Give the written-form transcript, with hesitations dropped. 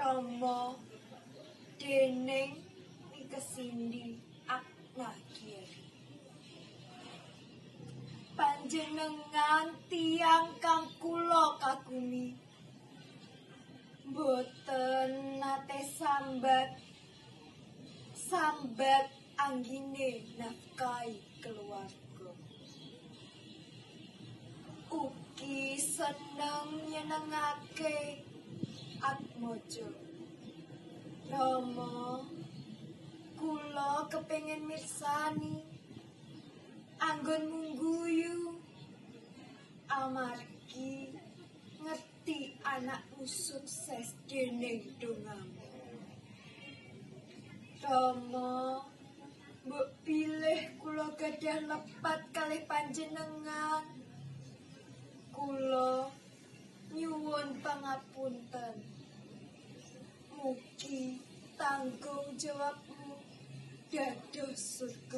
Rama dening Kesindi Agnagiari. Panjenengan tiyang kang kula kagumi, boten nate sambat anggine nafkahi keluarga. Ugi seneng nyenengake atmojo. Rama, kula kepengin mirsani anggon mungguyu amargi ngerti anakmu sukses dening dongamu. Rama, mbok pilih kula gadah lepat kalih panjenengan. Kula nyuwun pangapunten. Mugi tanggung jawabmu dados surga.